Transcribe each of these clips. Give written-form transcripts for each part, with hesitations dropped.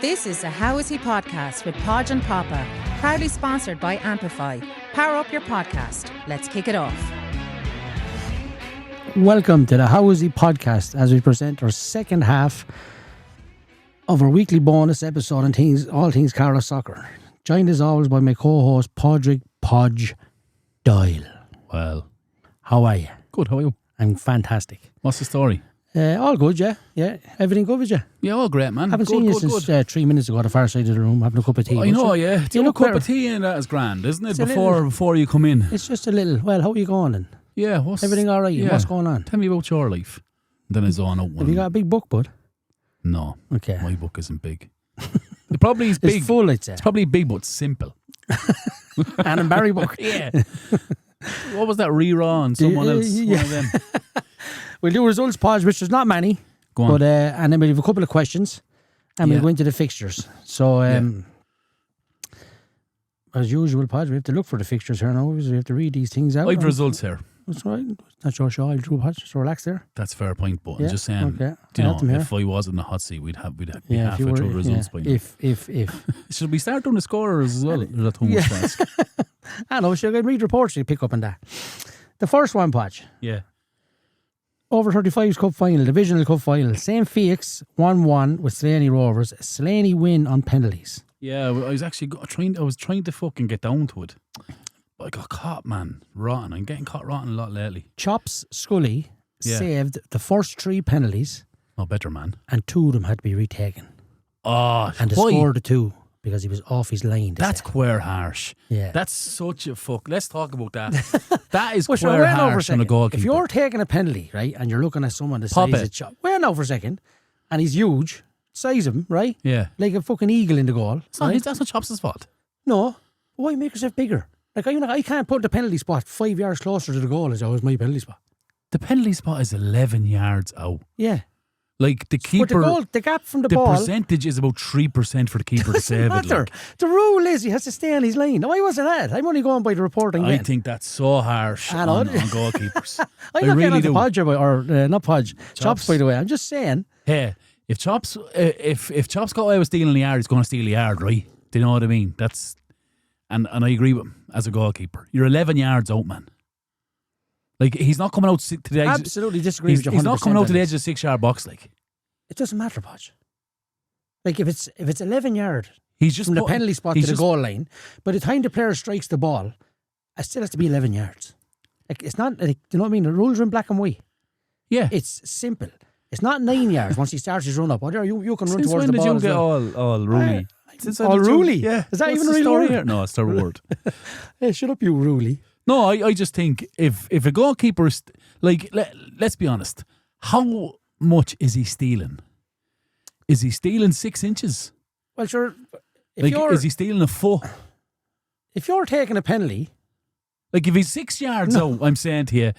This is a How Is He podcast with Podge and Popa, proudly sponsored by Amplify. Power up your podcast. Let's kick it off. Welcome to the How Is He podcast as we present our second half of our weekly bonus episode on all things Carlow soccer. Joined as always by my co-host Podge Doyle. Well, how are you? good, how are you? I'm fantastic. What's the story? All good, yeah. Yeah, everything good with you? Yeah, all great, man. Haven't seen you since 3 minutes ago at the far side of the room having a cup of tea. I know, yeah. You a look cup better. of tea and that is grand, isn't it? It's Before you come in. It's just a little, well, how are you going then? Yeah, what's... Everything all right? Yeah. What's going on? Tell me about your life. Then it's on out one. Have you got a big book, bud? No. Okay. My book isn't big. It probably is big. It's full, I'd say. It's probably big, but simple. Anne and Barry book. Yeah. What was that? Reraw and someone else? Yeah. One of them. We'll do results, Podge, which there's not many. Go on. But, and then we'll have a couple of questions and we'll Yeah. go into the fixtures. So, as usual, Podge, we have to look for the fixtures here now. We have to read these things out. I've results here. That's all right. That's your show. I'll do Podge. So relax there. That's a fair point, but Yeah, I'm just saying, okay. do you I have them know, here. if I was in the hot seat, we'd be If halfway you through were, results by now. if. Should we start doing the scorers as well? Is that too much to ask? I know, so I read reports you pick up on that. The first one, Podge. Yeah. Over 35's Cup Final, Divisional Cup Final. St. Felix 1-1 with Slaney Rovers. Slaney win on penalties. Yeah, I was actually trying to fucking get down to it. But I got caught, man. Rotten. I'm getting caught rotten a lot lately. Chops Scully saved the first 3 penalties Oh, better, man. and 2 of them had to be retaken. Oh, And they why? scored the 2 because he was off his line. That's queer harsh. Yeah. That's such a fuck. Let's talk about that. That is Well, sure, queer wait now for a harsh on a second. goalkeeper. If you're taking a penalty, right, and you're looking at someone the Pop size it. of Chop, wait now for a second, and he's huge, size of him, right? Yeah. Like a fucking eagle in the goal. Right? That's not Chops' fault. No. Why make yourself bigger? Like, I can't put the penalty spot 5 yards closer to the goal as always my penalty spot. The penalty spot is 11 yards out. Yeah. Like, the keeper... But the gap from the the ball... percentage is about 3% for the keeper to doesn't save it. matter. Like. The rule is he has to stay on his line. No, I wasn't at. I'm only going by the report I'm I getting. think that's so harsh I know. on goalkeepers. I'm I not really getting on do. to Podge, not Podge. Chops, by the way. I'm just saying... Hey, if Chops got away with stealing the yard, he's going to steal the yard, right? Do you know what I mean? That's and I agree with him as a goalkeeper. You're 11 yards out, man. Like, he's not coming out to the edge. Absolutely disagree with you 100%. He's not coming out to the on edge of the 6-yard box, like. It doesn't matter, Podge. Like, if it's 11 yard He's just from the putting- penalty spot to he's the just- goal line, by the time the player strikes the ball, it still has to be 11 yards. Like, it's not, like, you know what I mean? The rules are in black and white. Yeah. It's simple. It's not 9 yards once he starts his run up. Or you can run Since towards when the ball did you as get well. all Rooney? Since when All did you- Rooney? Yeah. Is that What's even a the real story word? here? No, it's their word. Hey, shut up, you Rooney. No, I just think if a goalkeeper is... Like, let's be honest. How much is he stealing? Is he stealing 6 inches? Well, sure. Like, is he stealing a foot? If you're taking a penalty... Like, if he's 6 yards out, I'm saying to you,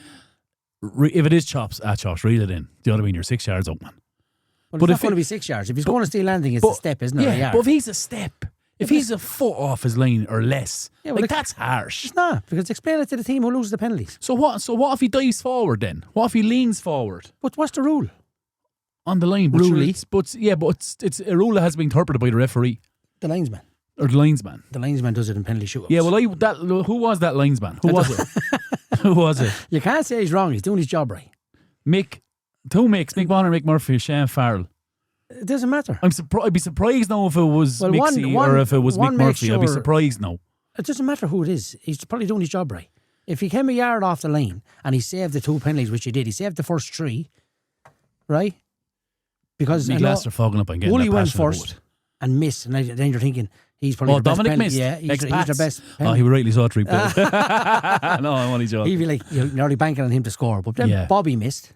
if it is Chops, reel it in. Do you know what I mean? You're 6 yards out, man. Well, But it's not if going to it- be 6 yards. If he's going to steal anything, it's a step, isn't it? Yeah, A yard. but if he's a step, if he's a foot off his line or less, Yeah, well, that's harsh. It's not, because explain it to the team who loses the penalties. So what if he dives forward then? What if he leans forward But what's the rule? on the line? But Ruley. it's a rule that has been interpreted by the referee The linesman. or the linesman. The linesman does it in penalty shootouts. Yeah, well, who was that linesman? Who was it? Who was it? You can't say he's wrong. He's doing his job right. Mick Bonner, Mick Murphy, Shane Farrell. It doesn't matter. I'd be surprised now if it was Well, Mixie one- or if it was one Mick makes Murphy. I'd be sure- surprised now. It doesn't matter who it is. He's probably doing his job right. If he came a yard off the line and he saved the 2 penalties, which he did, he saved the first 3, right? Because Me glass are fogging up and getting Wooly that went passionate first about it. and missed, and then you're thinking he's probably Oh, the best Dominic penalty. missed. Yeah, he's the Expats. best. Oh, penalty. he rightly saw 3 players. No, I'm only joking. He'd be like, you're nearly banking on him to score. But then Yeah. Bobby missed.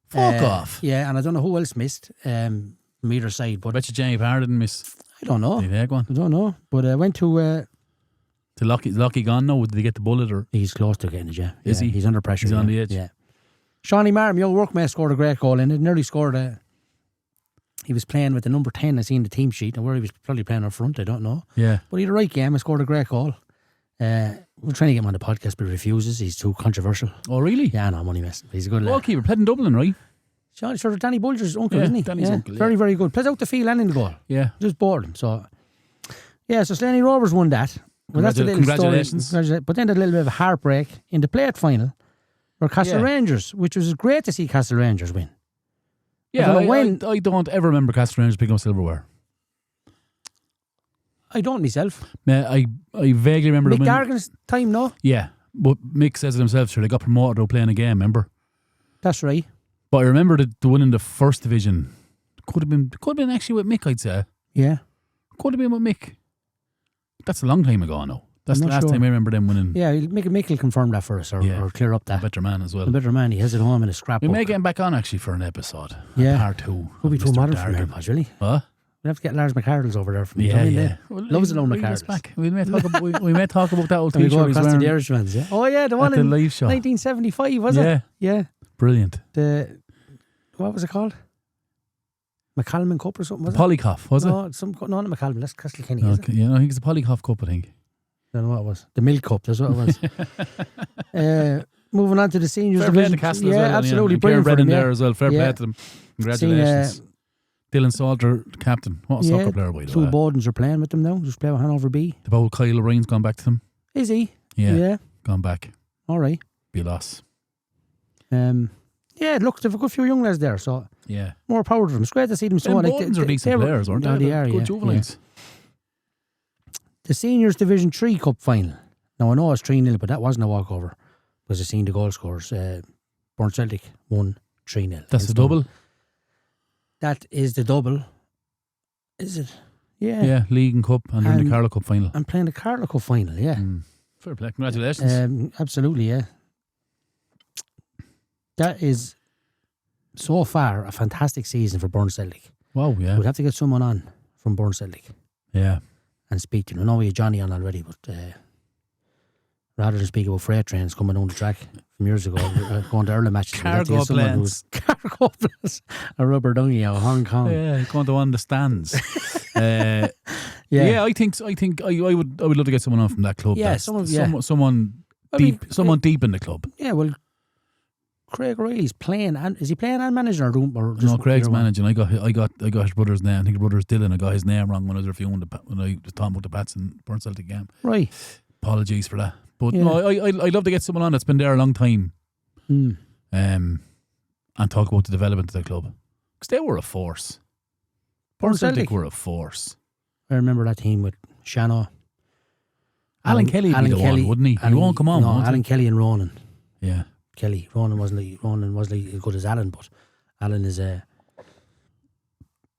Fuck off. Yeah, and I don't know who else missed from either side. I But bet you Jamie Parr didn't miss. I don't know. Did he take one? I don't know. But I went to... Is Lockie gone now? Did he get the bullet or? he's close to getting it, yeah. Is Yeah, he? He's under pressure. He's on yeah. the edge. Yeah. Shawnee Marm, your workmate, scored a great goal in it. Nearly scored a... He was playing with the number 10, I seen the team sheet, and where he was probably playing up front, I don't know. Yeah. But he had a right game and scored a great goal. We're trying to get him on the podcast, but he refuses. He's too controversial. Oh, really? Yeah, no, I'm only messing. He's a good lad. Goalkeeper, played in Dublin, right? Sure, Danny Bulger's uncle, Yeah, isn't he? Danny's uncle, yeah. Very, very good. Plays out the field and in the goal. Yeah. Just bored him. So, yeah, so Slaney Rovers won that. Well, that's a little Congratulations. Story. But then a little bit of a heartbreak in the plate final for Castle Rangers, which was great to see Castle Rangers win. Yeah, I don't ever remember Castle Rangers picking up silverware. I don't myself. I vaguely remember Mick them. Gargan's time, no? Yeah, but Mick says it himself, sure, they got promoted out playing a game, remember? That's right. But I remember the one in the first division. Could have been actually with Mick, I'd say. Yeah. Could have been with Mick. That's a long time ago now. That's I'm the not last sure. time I remember them winning. Yeah, Mick will confirm that for us or clear up that. A better man as well. A better man, he has it home in a scrapbook. We may get him back on actually for an episode. Yeah. Part 2. Could be too Mr. modern for Dargan. him, Podge, really. Huh? We'll have to get Lars McCardles over there from Yeah. Loves it on Bring us McCardles. back. We may talk about that old And we t-shirt go he's across to wearing the Irish ones, yeah. Oh, yeah, the one at the in live show. 1975, was it? Yeah. Brilliant. What was it called? McCallum Cup or something, was it? Polycoff, was it? No, not Macallan, that's Castlekenny, is it? Yeah, I think it's a Polycoff Cup, I think. I don't know what it was. The Milk Cup, that's what it was. Moving on to the seniors Fair play to division. Castle as well. Absolutely. And Brilliant for them, there as well. Fair play to them. Congratulations. Dylan Salter, captain. What a soccer player, by the Two way. Bowdens are playing with them now. Just play with Hanover B. The bowl Kyle O'Brien's gone back to them. Is he? Yeah. Gone back. All right. Be a loss. Yeah, look, they've a good few young lads there, so Yeah. more power to them. It's great to see them. Them Bowdens are decent players, aren't they? They are, Good juveniles. The Seniors Division 3 Cup final. Now, I know it's 3-0, but that wasn't a walkover because I've seen the goal scores. Burn Celtic won 3-0. That's the double? That is the double. Is it? Yeah. Yeah, League and Cup and then the Carlow Cup final. I'm playing the Carlow Cup final, yeah. Fair play. Congratulations. Absolutely, yeah. That is so far a fantastic season for Burn Celtic. Wow, yeah. We'd have to get someone on from Burn Celtic Yeah. and speak to him. I know we had Johnny on already, but rather than speak about freight trains coming down the track from years ago, going to early matches, we'd have to get someone who's cargo planes, a rubber dungy out of Hong Kong. Yeah, going to one of the stands. Yeah, I think I would love to get someone on from that club. Yeah, someone deep in the club. Yeah, well, Craig O'Reilly's playing, and is he playing and managing or doing? Or just No, Craig's managing. I got his brother's name. I think his brother's Dylan. I got his name wrong when I was reviewing when I was talking about the Pats and Burn Celtic game. Right. Apologies for that. But no, I'd love to get someone on that's been there a long time, and talk about the development of the club because they were a force. Burn Celtic were a force. I remember that team with Shannon. Alan Kelly would be the one, wouldn't he? He won't come on. No, Alan Kelly and Ronan. Yeah. Kelly. Ronan wasn't as good as Alan, but Alan is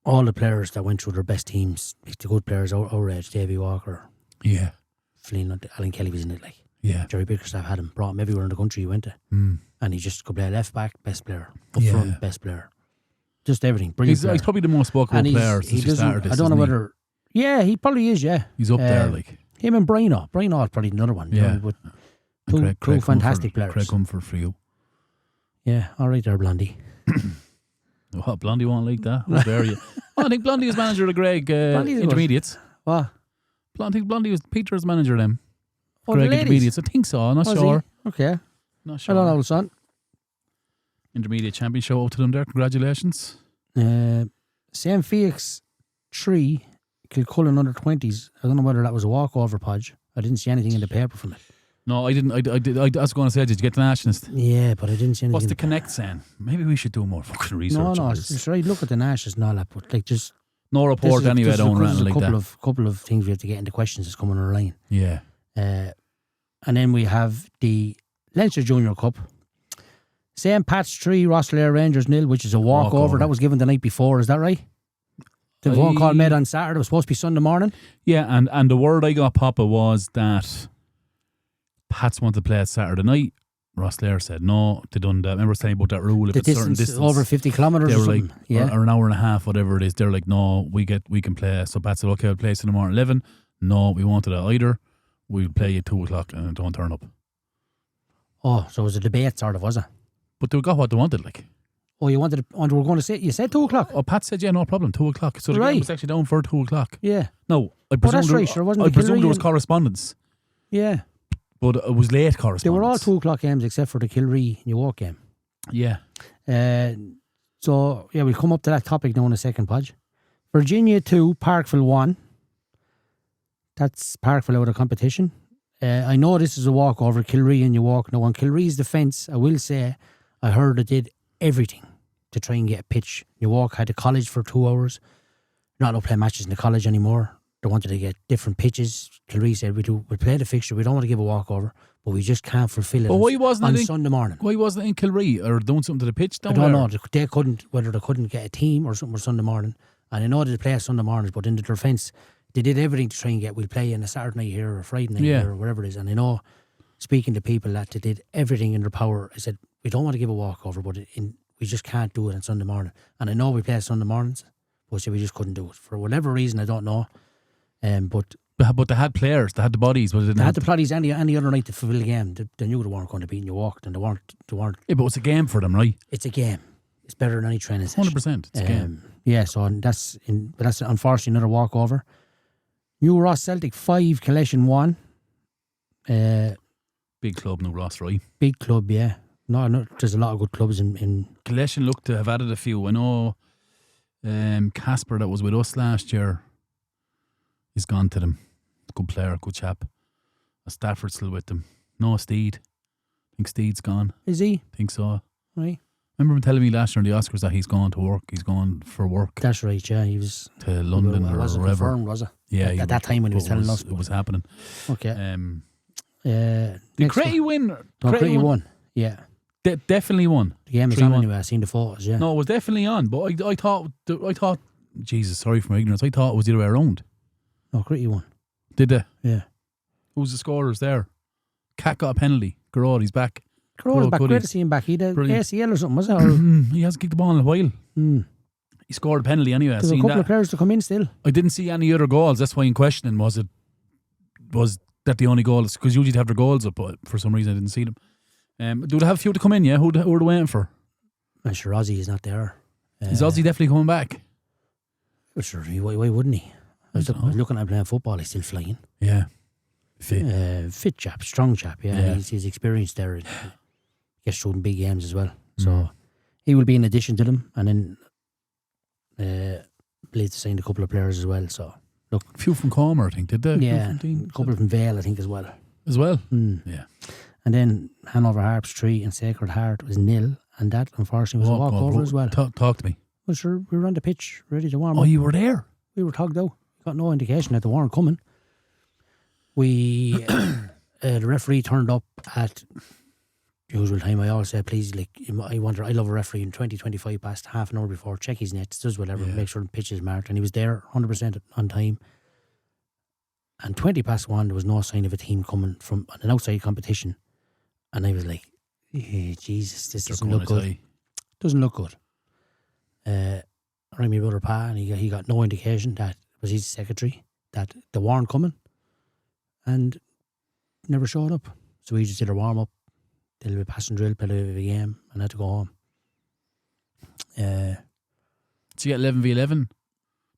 all the players that went through their best teams, the good players, our age, Davy Walker. Yeah. Flynn, Alan Kelly was in it, like. Yeah. Jerry Bickerstaff had him, brought him everywhere in the country he went to. And he just could play left back, best player. Up front, best player. Just everything. Brilliant He's probably the most spoken about player since he started this. I don't know whether... Yeah, he probably is, yeah. He's up there, like. Him and Brino. Brino is probably another one. Yeah. You know, two fantastic players. Craig Comfort for you. Yeah, all right there, Blondie. What, Blondie won't like that? How dare you? I think Blondie is manager of the Greg Intermediates. What? I think Blondie was Peter's manager of them. Oh, Greg the ladies? Intermediates. I think so. I'm not sure. Okay. Not sure. I don't know, son. Intermediate champion, shout out to them there. Congratulations. St. Felix 3, Kilcullen under 20s. I don't know whether that was a walkover, Podge. I didn't see anything in the paper from it. No, I didn't. I was going to say, did you get the nationalist? Yeah, but I didn't see anything. What's the connect saying? Maybe we should do more fucking research. No, on it's this. right. Look at the nationalist and all that, but like just no report anyway. I don't run like that. Couple of things we have to get into questions that's coming online. Yeah. And then we have the Leinster Junior Cup. St. Pat's 3, Rosslare Rangers 0, which is a walkover. That was given the night before, is that right? The phone call made on Saturday was supposed to be Sunday morning. Yeah, and the word I got, Papa, was that Pats wanted to play it Saturday night. Rosslare said no. They done that. Remember saying about that rule? If it's certain distance over 50 kilometres or something. Like, or an hour and a half, whatever it is. They're like, no, we can play. So Pat said, okay, we'll play Sunday morning 11. No, we wanted it either. We'll play you 2 o'clock and don't turn up. Oh, so it was a debate sort of, was it? But they got what they wanted, like. Oh, you wanted to, and we were going to say, you said 2 o'clock? Oh, Pat said, yeah, no problem, 2 o'clock. So the game was actually down for 2 o'clock. Yeah. No, I presume there was correspondence. Yeah. But it was late correspondence. They were all 2 o'clock games except for the Kilree New York game. Yeah. So, yeah, we'll come up to that topic now in a second, Podge. Virginia 2, Parkville 1. That's Parkville out of competition. I know this is a walkover, Kilree and you walk. Now, on Kilree's defence, I will say, I heard it did everything to try and get a pitch. You walk had to college for 2 hours. Not allowed to play matches in the college anymore. They wanted to get different pitches. Kilree said, we'll play the fixture. We don't want to give a walkover, but we just can't fulfil it on Sunday morning. Why wasn't it in Kilree or doing something to the pitch down I don't there? know. They couldn't, whether they couldn't get a team or something for Sunday morning. And I know they play Sunday mornings, but in the defence, they did everything to try and we'll play on a Saturday night here or a Friday night here or whatever it is. And I know, speaking to people, that they did everything in their power. I said, we don't want to give a walkover, but we just can't do it on Sunday morning. And I know we play Sunday mornings, but we just couldn't do it. For whatever reason, I don't know. But they had players, they had the bodies, but they had the bodies any other night to fulfill the game. They knew they weren't going to beat and you walked, and they weren't. Yeah, but it's a game for them, right? It's a game. It's better than any training session. 100%. It's a game. Yeah, so that's unfortunately another walkover. New Ross Celtic 5, Collection 1. Big club, New Ross, right? Big club, yeah. No, there's a lot of good clubs in Collection look to have added a few. I know Casper that was with us last year is gone to them. Good player, good chap. Stafford's still with them. No, Steed. I think Steed's gone. Is he? I think so. Right. Remember him telling me last year in the Oscars that he's gone to work. He's gone for work. That's right, yeah. He was to London or wasn't wherever. Confirmed, was it? Yeah. At that time when he was telling us. It was happening. Okay. Did Cretty win? Cretty won. Yeah. Definitely won. The game was on anyway. I seen the photos, yeah. No, it was definitely on. But I thought, Jesus, sorry for my ignorance, I thought it was the other way around. No, Cretty won. Did they? Yeah. Who's the scorers there? Cat got a penalty. Garrod, he's back. Garrod's back. Great to see him back. He had ACL or something, was it? He hasn't kicked the ball in a while. He scored a penalty anyway. There's a couple of players to come in still. I didn't see any other goals. That's why I'm questioning, was that the only goal? Because usually they have their goals up, but for some reason I didn't see them. Do they have a few to come in, yeah? Who are they waiting for? I'm sure Ozzy is not there. Is Ozzy definitely coming back? Sure, why wouldn't he? I was looking at him playing football, he's still flying. Yeah. Fit. Fit chap, strong chap, yeah. He's experienced there. He gets through in big games as well. So he will be in addition to them. And then Blades signed a couple of players as well. So look, a few from Comer, I think, did they? Yeah, a couple from Vale, I think, as well. As well? Yeah. And then Hanover Harps 3 and Sacred Heart was 0, and that unfortunately was a walkover as well. Talk to me. Well, sure, we were on the pitch ready to warm up. Oh, you were there? We were tugged out. Got no indication that they weren't coming. The referee turned up at usual time. I always say, please, I love a referee in 20-25 past, half an hour before, check his nets, does whatever, make sure the pitch is marked. And he was there 100% on time. And 20 past 1, there was no sign of a team coming from an outside competition. And I was like, Jesus, this doesn't look good. Doesn't look good. I rang my brother Pa, and he got no indication that was his secretary, that they weren't coming, and never showed up. So we just did a warm up, did a little passing drill, played a bit of a game, and had to go home. Did you get 11v11? Did you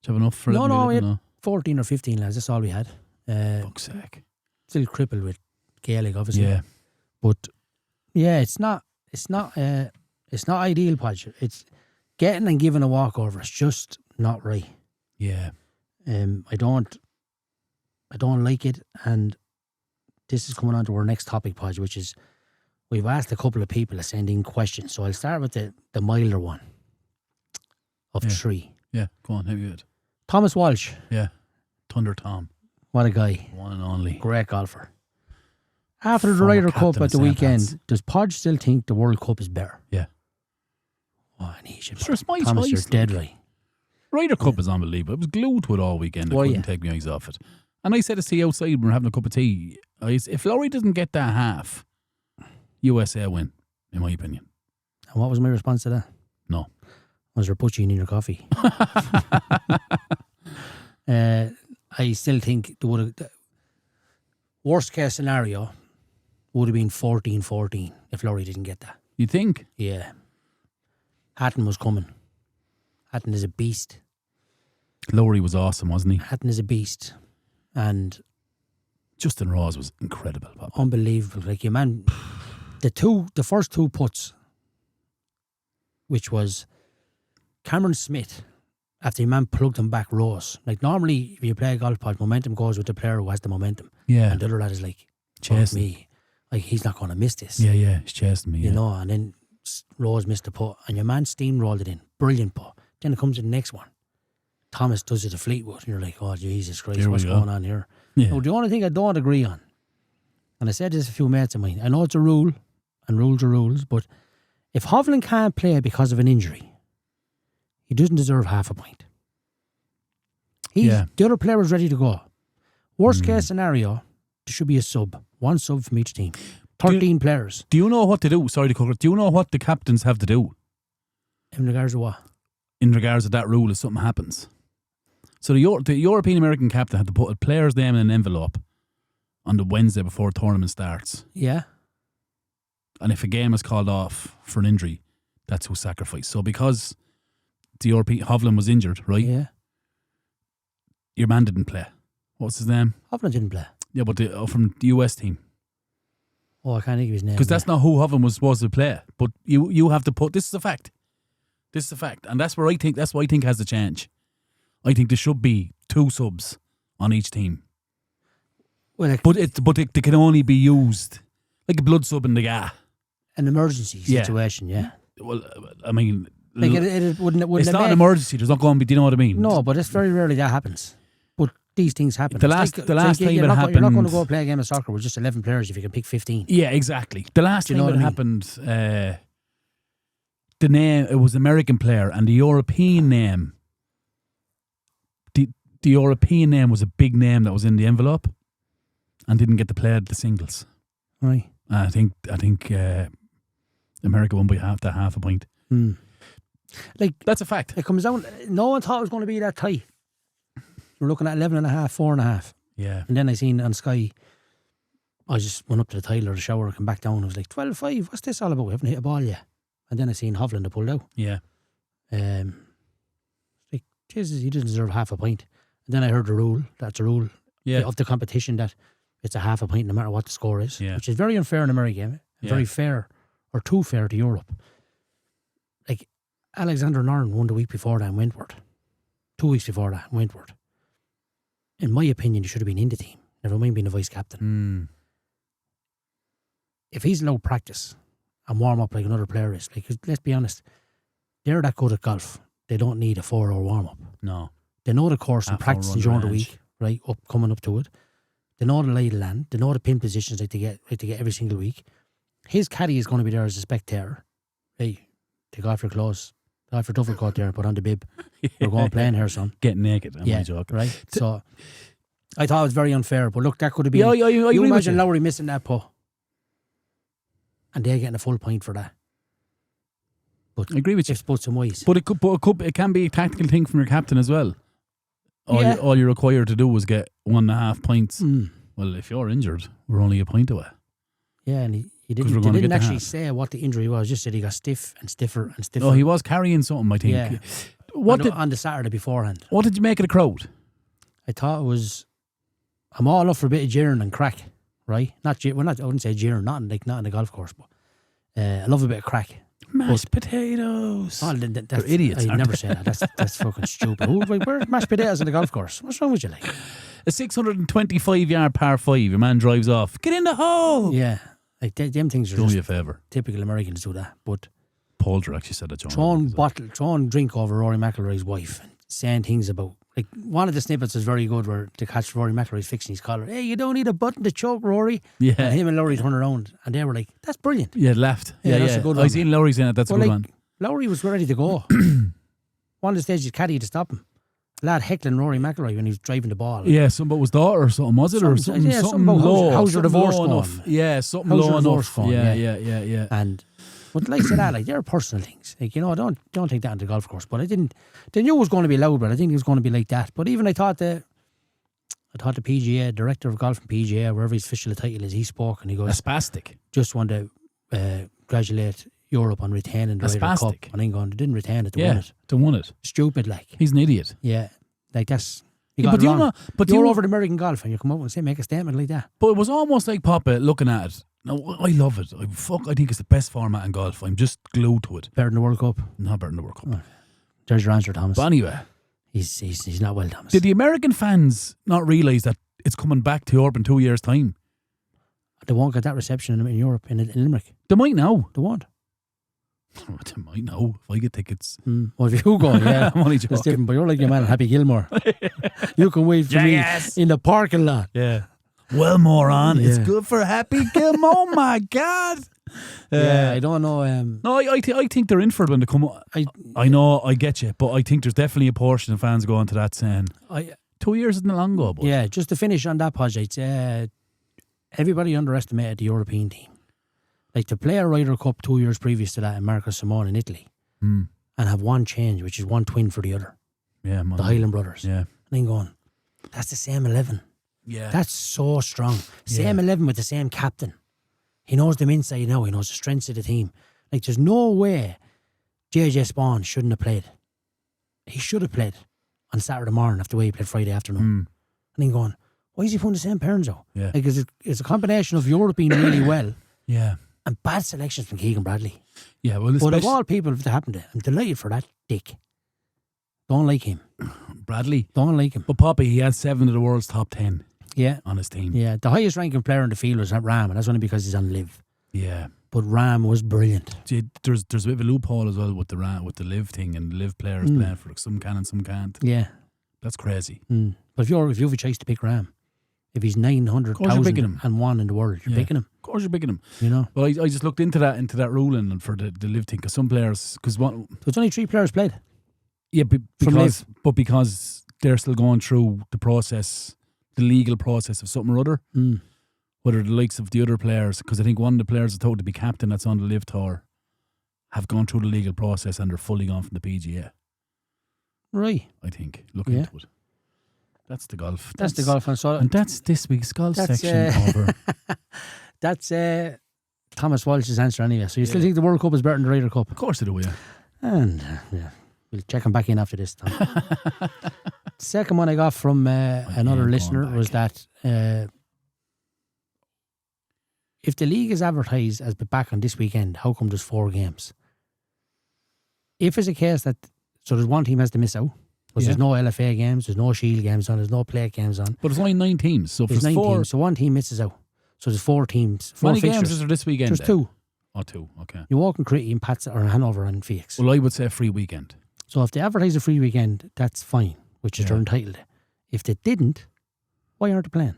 have enough for 11v11? No, we had 14 or 15 lads. That's all we had. Fuck's sake. Still crippled with Gaelic, obviously. Yeah. But yeah, it's not ideal, Podge. It's getting and giving a walkover. It's just not right. Yeah. I don't like it, and this is coming on to our next topic, Podge, which is we've asked a couple of people to send in questions. So I'll start with the milder one of 3. Yeah, go on, have you it? Thomas Walsh. Yeah. Thunder Tom. What a guy. One and only. Great golfer. After the Ryder Cup at the weekend, does Podge still think the World Cup is better? Yeah. Oh, and he should. Thomas, you're dead right. Ryder Cup is unbelievable. It was glued to it all weekend. I couldn't take my eyes off it. And I said to see outside when we were having a cup of tea, if Lowry doesn't get that half, USA win, in my opinion. And what was my response to that? No. Was there poaching in your coffee? I still think the worst case scenario would have been 14-14 if Lowry didn't get that. You think? Yeah. Hatton was coming. Hatton is a beast. Lowry was awesome, wasn't he? Hatton is a beast. And Justin Rose was incredible. Papa. Unbelievable. Like, your man, the first two putts, which was Cameron Smith, after your man plugged him back, rose. Like, normally, if you play a golf pod, momentum goes with the player who has the momentum. Yeah. And the other lad is like, Chasing me. Like, he's not going to miss this. Yeah, he's chasing me. You know, and then Rose missed the putt, and your man steamrolled it in. Brilliant putt. Then it comes to the next one. Thomas does it to Fleetwood, and you're like, oh, Jesus Christ, what's going on here? Yeah. Now, the only thing I don't agree on, and I said this to a few mates of mine, I know it's a rule, and rules are rules, but if Hovland can't play because of an injury, he doesn't deserve half a point. The other player is ready to go. Worst case scenario, there should be a sub. One sub from each team. 13 players. Do you know what to do? Sorry to cover. Do you know what the captains have to do? In regards to what? In regards to that rule, if something happens. So the European American captain had to put a player's name in an envelope on the Wednesday before the tournament starts. Yeah. And if a game is called off for an injury, that's who's sacrificed. So because the European Hovland was injured, right? Yeah. Your man didn't play. What's his name? Hovland didn't play. Yeah, but from the US team. Oh, I can't think of his name. Because that's not who Hovland was to play. But you have to put, this is a fact. This is a fact. And that's where I think has to change. I think there should be 2 subs on each team. Well, but they can only be used like a blood sub in the guy. An emergency situation, yeah. Well, I mean, like it wouldn't it's not an emergency. There's not going to be. Do you know what I mean? No, but it's very rarely that happens. But these things happen. The last time it happened, you're not going to go play a game of soccer with just 11 players if you can pick 15. Yeah, exactly. The last time it happened, the name, it was American player, and the European name. The European name was a big name that was in the envelope, and didn't get to play the singles. Right. I think America won by half a point. Like, that's a fact. It comes down. No one thought it was going to be that tight. We're looking at 11.5, 4.5. Yeah. And then I seen on Sky, I just went up to the tile or the shower, come back down. I was like, 12-5. What's this all about? We haven't hit a ball yet. And then I seen Hovland to pulled out. Yeah. Like, Jesus, he doesn't deserve half a point. And then I heard the rule. That's a rule of the competition, that it's a half a point no matter what the score is. Yeah. Which is very unfair in America. Very fair, or too fair to Europe. Like, Alexander Noren won the week before that in Wentworth. 2 weeks before that in Wentworth. In my opinion, he should have been in the team. Never mind being a vice captain. If he's allowed practice and warm up like another player is, like, let's be honest, they're that good at golf. They don't need a 4-hour warm up. No. They know the course and practicing during the week, right? Coming up to it. They know the lay of the land. They know the pin positions like they get every single week. His caddy is going to be there as a spectator. Hey, take off your clothes. Take off your duffel coat there and put on the bib. We're going playing here, son. Get naked. I'm joking. Right? So, I thought it was very unfair. But look, that could have been... you imagine Lowry missing that putt. And they're getting a full point for that. But I agree with you. It's both some ways. But it can be a tactical thing from your captain as well. All you're required to do is get 1.5 points. Well, if you're injured, we're only a point away. Yeah, and he didn't actually say what the injury was. Just said he got stiff and stiffer and stiffer. Oh, he was carrying something, I think. Yeah. On the Saturday beforehand. What did you make of the crowd? I thought it was... I'm all up for a bit of jeering and crack, right? I wouldn't say jeering, not in the golf course, but I love a bit of crack. Mashed potatoes. Oh, they're idiots. I'd never say that. That's fucking stupid. Where's mashed potatoes in the golf course? What's wrong with you, like? A 625-yard par 5. Your man drives off. Get in the hole. Yeah, like them things are do just me a favour. Typical Americans do that. But Poulter actually said that. Throwing drink over Rory McIlroy's wife and saying things about, like, one of the snippets is very good where to catch Rory McIlroy's fixing his collar. Hey, you don't need a button to choke, Rory. Yeah. And him and Lowry turn around and they were like, that's brilliant. Yeah, laughed. Yeah, that's a good one. I seen Lowry saying it. That's a good one. Lowry was ready to go. One of the stages, caddy to stop him. Lad heckling Rory McIlroy when he was driving the ball. Yeah, something about his daughter or something, was it? Or something about low. How's your divorce low going? Enough. Yeah, something how's low enough. Going? Yeah. And but like I said, like, they're personal things. Like, you know, don't take that on the golf course. But they knew it was going to be loud, but I think it was going to be like that. But even I thought the PGA, director of golf from PGA, wherever his official title is, he spoke and he goes, a spastic. Just want to congratulate Europe on retaining the Ryder Cup. And I'm going, they didn't retain it, they won it. They won it. Stupid, like. He's an idiot. Yeah. Like, that's... But you're over the American golf and you come up and say, make a statement like that. But it was almost like Papa looking at it. No, I love it. I think it's the best format in golf. I'm just glued to it. Better than the World Cup? Not better than the World Cup. Oh. There's your answer, Thomas. But anyway, he's not well, Thomas. did the American fans not realise that it's coming back to Europe in 2 years' time? They won't get that reception in Europe, in Limerick. They might now. They won't. They might now. If I get tickets. Well, if you go, yeah. I'm only It's joking. different, but you're like your man Happy Gilmore. You can wait for me in the parking lot. Yeah. Well, moron. It's Yeah. good for Happy Gilmore. Oh, my God. Yeah, I don't know. No, I think they're in for it when they come. I know, I get you, but I think there's definitely a portion of fans going to that saying, 2 years isn't long ago. But yeah, just to finish on that project, everybody underestimated the European team. Like the Player Ryder Cup 2 years previous to that in Marco Simone in Italy, and have one change, which is one twin for the other. Yeah, man. The Highland brothers. Yeah. And then going, that's the same 11. Yeah. That's so strong. Same 11 with the same captain. He knows them inside now. He knows the strengths of the team. Like, there's no way JJ Spawn shouldn't have played. He should have played on Saturday morning after the way he played Friday afternoon. And then going, why is he putting the same parents out? Yeah. Like, it's a combination of Europe being really well Yeah. and bad selections from Keegan Bradley. Yeah, well, But of all people, if it happened to, I'm delighted for that dick. Don't like him. Bradley. Don't like him. But Poppy, he has 7 of the world's top 10 Yeah. on his team. Yeah. The highest ranking player in the field was Ram, and that's only because he's on live. Yeah. But Ram was brilliant. See, there's a bit of a loophole as well with the live thing and the live players playing for it. Some can and some can't. Yeah. That's crazy. But if you have a choice to pick Ram, if he's Of course you're picking him. 900,001 in the world, you're picking him. Of course you're picking him. You know. Well, I just looked into that ruling and for the live thing because some players So it's only 3 players played. Yeah, because they're still going through the process, the legal process of something or other. Whether the likes of the other players, because I think one of the players that's told to be captain that's on the live tour have gone through the legal process and they're fully gone from the PGA. Right. I think. Look into it. That's the golf. That's the golf. And that's this week's golf section over. That's Thomas Walsh's answer anyway. So you still think the World Cup is better than the Ryder Cup? Of course they do, yeah. And we'll check him back in after this time. Second one I got from another listener was that if the league is advertised as back on this weekend, how come there's 4 games? If it's a case that, so there's one team has to miss out, because there's no LFA games, there's no Shield games on, there's no play games on. But there's only 9 teams, so there's 9 4 teams, so one team misses out. So there's 4 teams, 4 How many fixtures. games is there this weekend? There's 2. Oh, 2, okay. You walk in Critty and Pats or Hanover and Phoenix. Well, I would say a free weekend. So if they advertise a free weekend, that's fine, which is they're entitled to. If they didn't, why aren't they playing?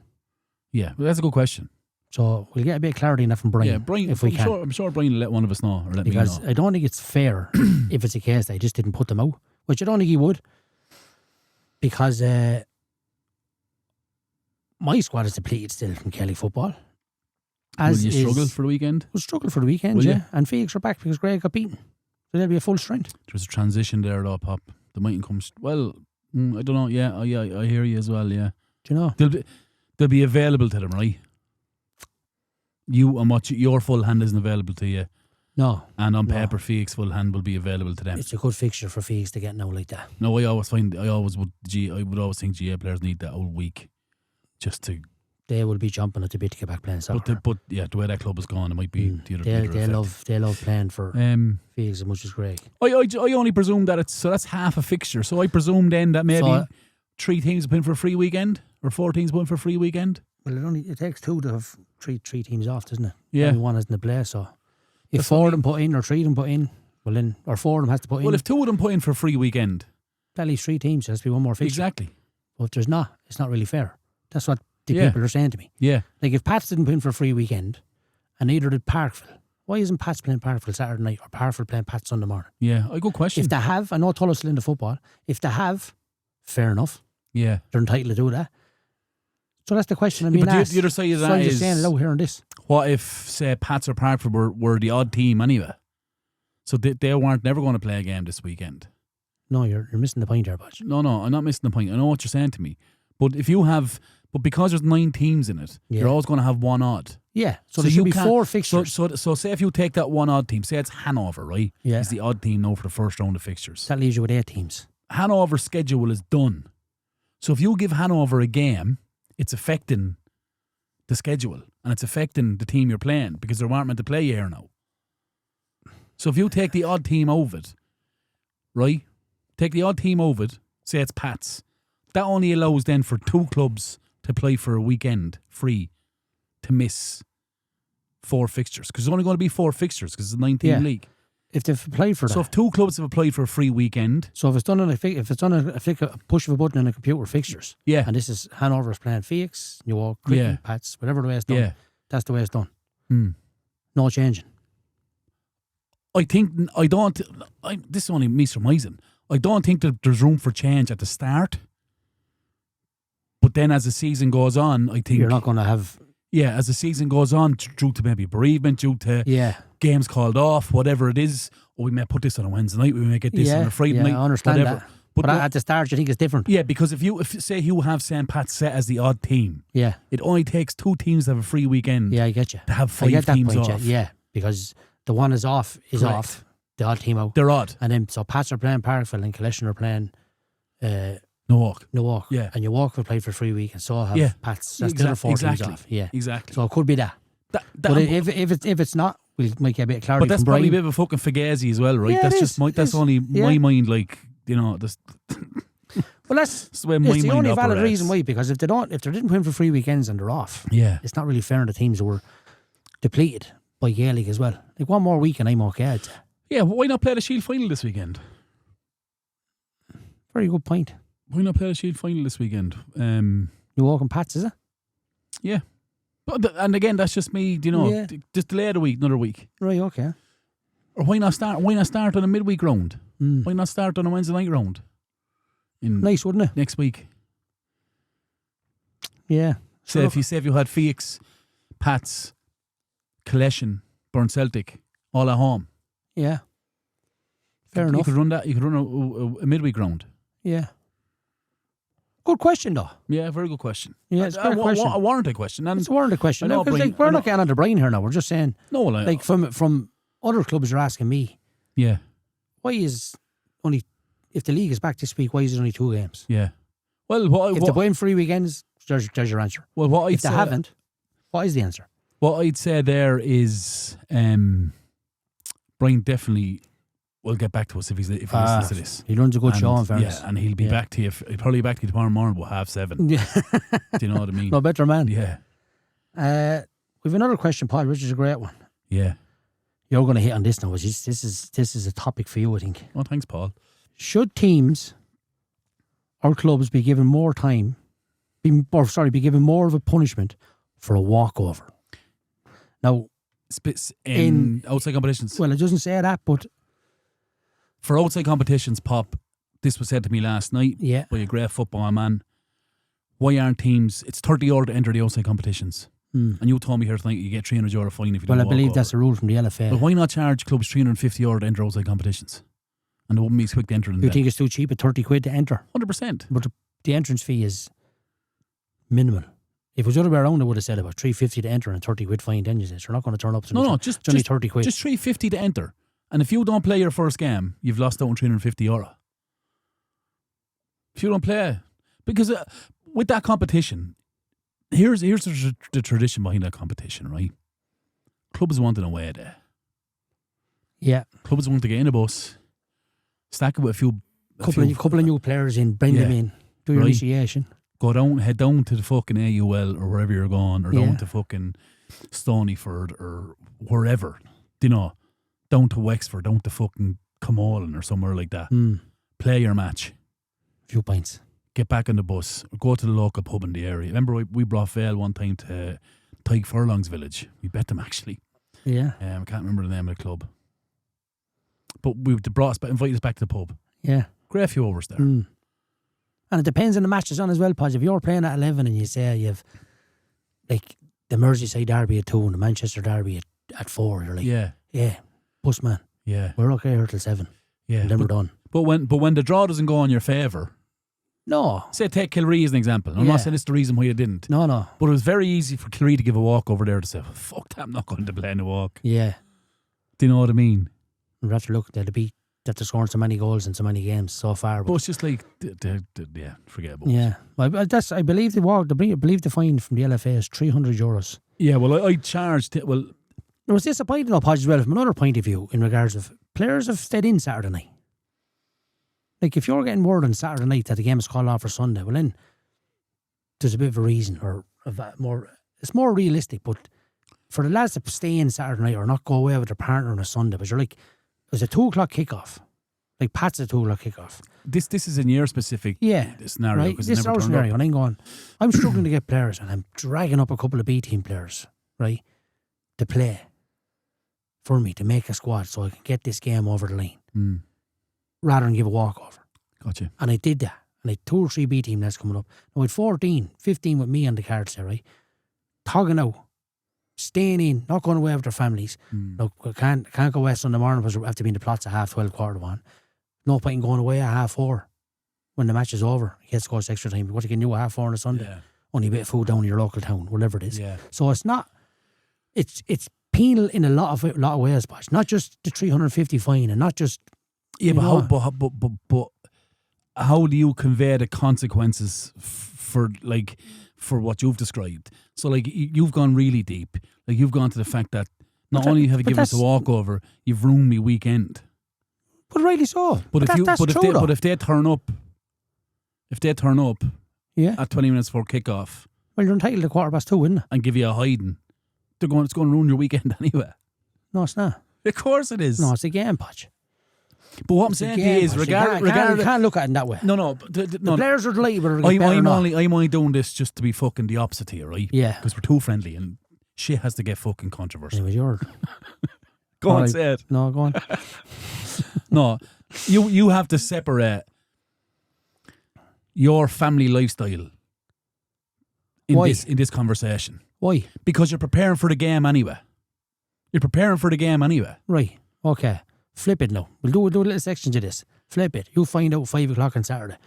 Yeah, well, that's a good question. So we'll get a bit of clarity on that from Brian. Yeah, Brian, if we can. I'm sure Brian will let one of us know or let Because me know. I don't think it's fair if it's a case that I just didn't put them out, which I don't think he would. Because my squad is depleted still from Kelly football. Will you struggle for the weekend? We'll struggle for the weekend, Will yeah. you? And Phoenix are back because Greg got beaten. So they'll be a full strength. There's a transition there, though, Pop. They mightn't come. Well, I don't know. Yeah, I hear you as well. Yeah, Do you know? They'll be available to them, right? You and what your full hand isn't available to you, No. and on paper, Phoenix full hand will be available to them. It's a good fixture for Phoenix to get now like that. No, I would always think GA players need that whole week just to. They will be jumping at the bit to get back playing soccer. But the way that club is going, it might be the other. They love playing for Phoenix as much as Greg. I only presume that that's half a fixture. So I presume then that maybe 3 teams put in for a free weekend or 4 teams put in for a free weekend. Well, it takes 2 to have three teams off, doesn't it? Yeah. Only one isn't to play, so if that's 4 of them put in or 3 of them put in, well then, or 4 of them has to put in. Well, if 2 of them put in for a free weekend, at least 3 teams, there has to be one more fixture. Exactly. But if there's not, it's not really fair. That's what the people are saying to me. Yeah. Like if Pats didn't put in for a free weekend, and neither did Parkville, why isn't Pats playing Parkville Saturday night or Parkville playing Pats Sunday morning? Yeah, a good question. If they have, I know Tullo's still into football, if they have, fair enough. Yeah. They're entitled to do that. So that's the question I'm being but asked. the other side of so that I'm is, just saying it out here on this. what if, say, Pats or Parkville were the odd team anyway? So they weren't never going to play a game this weekend. No, you're missing the point there, Podge. No, I'm not missing the point. I know what you're saying to me. But but because there's 9 teams in it, you're always going to have one odd. Yeah, so there should be 4 fixtures. So say if you take that one odd team, say it's Hanover, right? Yeah. It's the odd team now for the first round of fixtures. That leaves you with 8 teams. Hanover's schedule is done. So if you give Hanover a game, it's affecting the schedule and it's affecting the team you're playing because they weren't meant to play here now. So if you take the odd team out of it, right, take the odd team over it, say it's Pats. That only allows then for 2 clubs to play for a weekend free to miss 4 fixtures. Because there's only going to be 4 fixtures because it's a 19 league. If they've applied for that. So if 2 clubs have applied for a free weekend. So if it's done on a push of a button in a computer fixtures. Yeah. And this is Hanover's playing Phoenix, New York, Crichton, Pats, whatever the way it's done. Yeah. That's the way it's done. Mm. No changing. This is only me surmising. I don't think that there's room for change at the start. But then as the season goes on, I think... You're not going to have... Yeah, as the season goes on, due to maybe bereavement, due to games called off, whatever it is, or we may put this on a Wednesday night, we may get this on a Friday night, I understand whatever. that. But at the start, you think it's different. Yeah, because if say you have St. Pat's set as the odd team, it only takes 2 teams to have a free weekend. Yeah, I get you. To have 5 teams off. Yeah, because the one is off, off, the odd team out. They're odd. And then, so Pats are playing Parkville and Collection are playing... Newark. Yeah. And Newark will play for a free week and so have Pats. That's the other 4 teams off. Yeah. Exactly. So it could be that. But if it's not, we'll make a bit of clarity. But that's from probably Brian. a bit of a fucking fugazi as well, right? Yeah, that's only my mind, like, you know, this. Well, that's the way my mind it's the only valid operates. reason why, because if they didn't win for free weekends and they're off, it's not really fair on the teams who were depleted by Gaelic as well. Like, one more week and I'm okay, I'd say. Yeah, but why not play the Shield final this weekend? Very good point. Why not play the Shield final this weekend? Newark and Pats, is it? Yeah. And again, that's just me, you know, just delay it another week. Right, okay. Or why not start on a midweek round? Why not start on a Wednesday night round? Nice, wouldn't it? Next week. Yeah. Say if you had Phoenix, Pats, Collection, Burn Celtic, all at home. Yeah. Fair enough. You could run that. You could run a midweek round. Yeah. Good question, though. Yeah, very good question. Yeah, it's a good question. A warranted question. And it's a warranted question. Know, Because Brian, we're not getting under Brian here now. We're just saying, like from other clubs are asking me, why is only, if the league is back this week, why is it only 2 games? Yeah. Well, if they're playing free weekends, there's your answer. Well, if they haven't, what is the answer? What I'd say there is, Brian definitely will get back to us if he listens to this. He runs a good show, in fairness. Yeah, and he'll be back to you. He'll probably be back to you tomorrow morning about 7:30. Yeah. Do you know what I mean? No better man. Yeah. We've another question, Paul, which is a great one. Yeah. You're going to hit on this now. This is a topic for you, I think. Oh, thanks, Paul. Should teams or clubs be given more time, be given more of a punishment for a walkover? Now, in outside competitions. Well, it doesn't say that, but for outside competitions, Pop, this was said to me last night by a great football man. Why aren't teams? It's €30 to enter the outside competitions. And you told me here tonight you get €300 fine if you don't walk over. Well, I believe that's a rule from the LFA. But why not charge clubs €350 to enter outside competitions? And it wouldn't be as quick to enter than You think it's too cheap at 30 quid to enter? 100%. But the entrance fee is minimal. If it was the other way around, I would have said about $350 to enter and 30 quid fine. Then you say you're not going to turn up. Just only 30 quid. Just $350 to enter. And if you don't play your first game, you've lost out on €350. If you don't play, because with that competition, here's the tradition behind that competition, right? Clubs want an away day. Yeah. Clubs want to get in a bus, stack it with a couple of new players in, bring them in, do your initiation. Head down to the fucking AUL or wherever you're going, or down to fucking Stonyford or wherever, down to Wexford, down to fucking Comolin or somewhere like that. Play your match. Few pints. Get back on the bus, or go to the local pub in the area. Remember we brought Vale one time to Tyke Furlong's village. We bet them actually. Yeah. I can't remember the name of the club. But invited us back to the pub. Yeah. Great few overs there. And it depends on the matches on as well, Podge. If you're playing at 11 and you say you've like the Merseyside derby at 2 and the Manchester derby at 4, you're like, yeah, bus man. Yeah. We're okay here till 7. Yeah. And then we're done. But when the draw doesn't go in your favour. No. Say take Kilree as an example. I'm not saying it's the reason why you didn't. No. But it was very easy for Kilree to give a walk over there to say, fuck that, I'm not going to play in a walk. Yeah. Do you know what I mean? We have to look at the that they're scoring so many goals in so many games so far. But it's just like, forget about it. Yeah. Well, I believe the fine from the LFA is €300. Yeah, well, I charged it. Well, it was disappointing, though, Podge, as well, from another point of view, in regards of players have stayed in Saturday night. Like, if you're getting word on Saturday night that the game is called off for Sunday, well then there's a bit of a reason, or it's more realistic. But for the lads to stay in Saturday night or not go away with their partner on a Sunday, but you're like, there's a 2 o'clock kickoff. Like, Pat's a 2 o'clock kickoff. This is in your specific scenario. Right? This is our scenario. And I'm going, I'm struggling to get players, and I'm dragging up a couple of B team players, right, to play for me, to make a squad so I can get this game over the line, rather than give a walkover. Gotcha. And I did that. And I had 2 or 3 B team lads coming up. Now I had 14, 15 with me on the cards there, right? Togging out, staying in, not going away with their families. Look, I can't go away Sunday morning because we have to be in the plots at 12:30, 1:15. No point in going away at 4:30 when the match is over. He has to go to extra time. What you can do at 4:30 on a Sunday? Yeah. Only a bit of food down in your local town, whatever it is. Yeah. So it's not. It's penal in a lot of ways, but it's not just the 350 fine, and not just. Yeah, but how do you convey the consequences for what you've described? So, like, you've gone really deep. Like, you've gone to the fact that not only have you given us a walkover, you've ruined me weekend. But rightly so. But if they turn up at 20 minutes before kickoff, well, you're entitled to 2:15, isn't it? And give you a hiding, it's going to ruin your weekend anyway. No, it's not. Of course it is. No, it's a game, Podge. But what I'm saying to you is, you can't look at it that way. No. The players are delighted, but I'm only doing this just to be fucking the opposite here, right? Yeah. Because we're too friendly and shit has to get fucking controversial. It was yours. Go on, say it. No, go on. No, you have to separate your family lifestyle in this conversation. Why? Because you're preparing for the game anyway. Right. Okay. Flip it now. We'll do a little section to this. Flip it. You find out 5 o'clock on Saturday.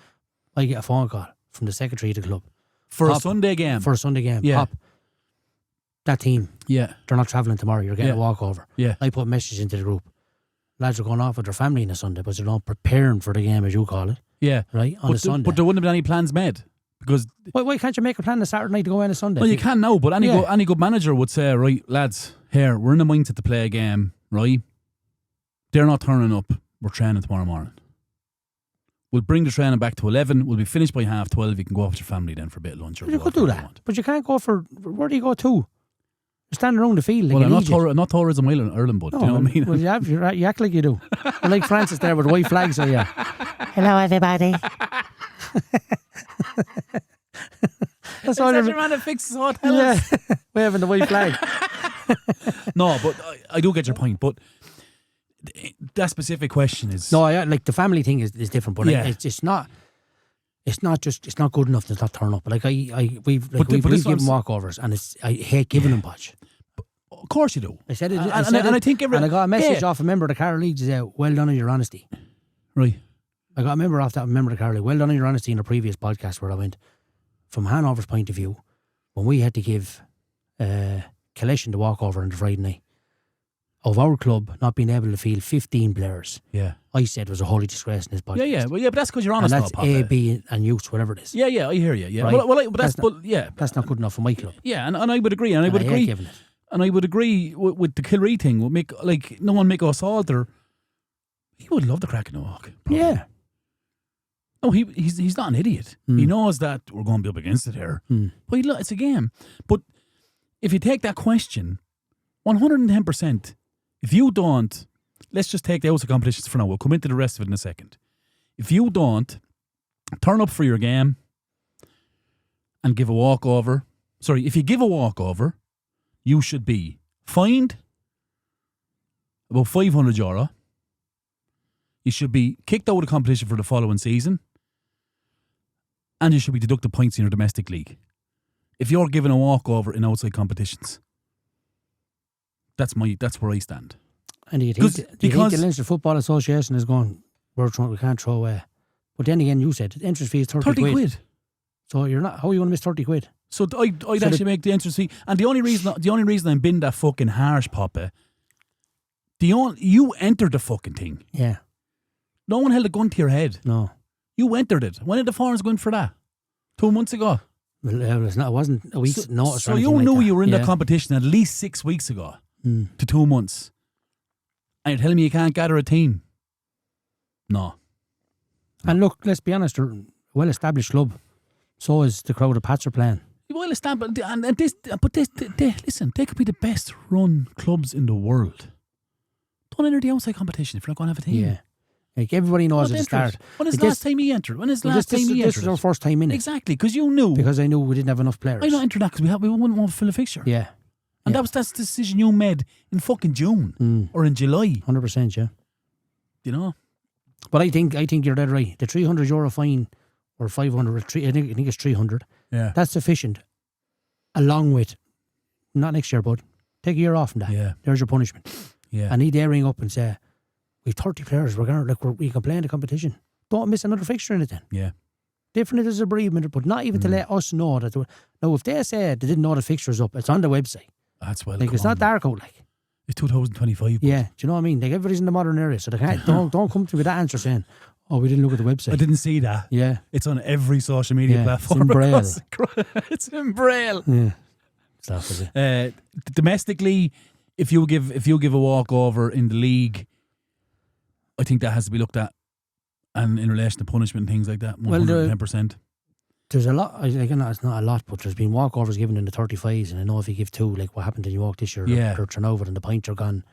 I get a phone call from the secretary of the club. For a Sunday game? For a Sunday game. Yeah. Pop. That team. Yeah. They're not travelling tomorrow. You're getting a walkover. Yeah. I put messages into the group. Lads are going off with their family on a Sunday, but they're not preparing for the game, as you call it. Yeah. Right? On a Sunday. But there wouldn't have been any plans made. Because why can't you make a plan on Saturday night to go in a Sunday? Well, you can now, but any good manager would say, right, lads, here, we're in the mindset to play a game, right? They're not turning up. We're training tomorrow morning. We'll bring the training back to 11. We'll be finished by 12:30. You can go off with your family then for a bit of lunch. Or you could do that. But you can't go for... Where do you go to? You're standing around the field. Like well, I'm not tourism Ireland, bud. No, do you know what I mean? Well, you act like you do. You're like Francis there with the white flags, are you? Hello, everybody. That's all you're trying to fix his hotel. Yeah, waving the white flag. No, but I do get your point. But that specific question is like the family thing is different, but it's not good enough to not turn up. Like we've given walkovers, and I hate giving them, Podge. Of course you do. I said it, and I got a message off a member of the Carroll League to say, "Well done on your honesty." Right. I got a member off that member of the Carroll League. Well done on your honesty in a previous podcast where I went from Hanover's point of view when we had to give Collection the walkover on the Friday night. Of our club not being able to field 15 players, I said was a holy disgrace in this podcast. But that's because you're honest. And that's A, B, and youth, whatever it is. I hear you. Yeah, right? That's not good enough for my club. Yeah, and I would agree, and I would agree with the Kilree thing. Would make like no one make us alter. He would love the crack in the walk. Probably. Yeah. No, he's not an idiot. He knows that we're going to be up against it here. But it's a game. But if you take that question, 110%. If you don't, let's just take the outside competitions for now. We'll come into the rest of it in a second. If you don't turn up for your game and give a walkover, if you give a walkover, you should be fined about €500. You should be kicked out of the competition for the following season, and you should be deducted points in your domestic league. If you're given a walkover in outside competitions. That's where I stand. And do you think the Leinster Football Association is going, we can't throw away? But then again, you said the entrance fee is 30 quid. So you're not. How are you going to miss 30 quid? So I'd actually make the entrance fee. And the only reason I'm being that fucking harsh, Papa, you entered the fucking thing. Yeah. No one held a gun to your head. No. You entered it. When did the foreigners go in for that? 2 months ago. Well, it wasn't a week's notice. So you knew you were in the competition at least 6 weeks ago. To 2 months. And you're telling me you can't gather a team? No. And look, let's be honest, they're a well-established club. So is the crowd of Pats are playing. Well established, and listen, they could be the best run clubs in the world. Don't enter the outside competition if you're not going to have a team. Yeah. Like everybody knows at the start. When is the last time he entered? This is our first time in it. Exactly, because you knew. Because I knew we didn't have enough players. I not entered that because we wouldn't want to fill a fixture. Yeah. And that's the decision you made in fucking June or in July. 100%, yeah. You know? But I think you're dead right. The €300 fine or 500, I think it's 300. Yeah. That's sufficient. Along with, not next year, but take a year off from that. Yeah. There's your punishment. Yeah. I need to ring up and say, we've 30 players, we can play in the competition. Don't miss another fixture in it then. Yeah. Different as a bereavement, but not even to let us know that. Now, if they say they didn't know the fixture's up, it's on the website. That's well. Like, it's not dark out, like. It's 2025. Yeah, do you know what I mean? Like, everybody's in the modern era, so they can't, don't come to me with that answer saying, oh, we didn't look at the website. I didn't see that. Yeah. It's on every social media platform. It's in Braille. It's in Braille. Yeah. Stuff, is it? Domestically, if you give a walkover in the league, I think that has to be looked at, and in relation to punishment and things like that, 110%. There's a lot. Again, it's not a lot, but there's been walkovers given in the 35s, and I know if you give 2, like what happened in New York this year, they're turnover and the points are gone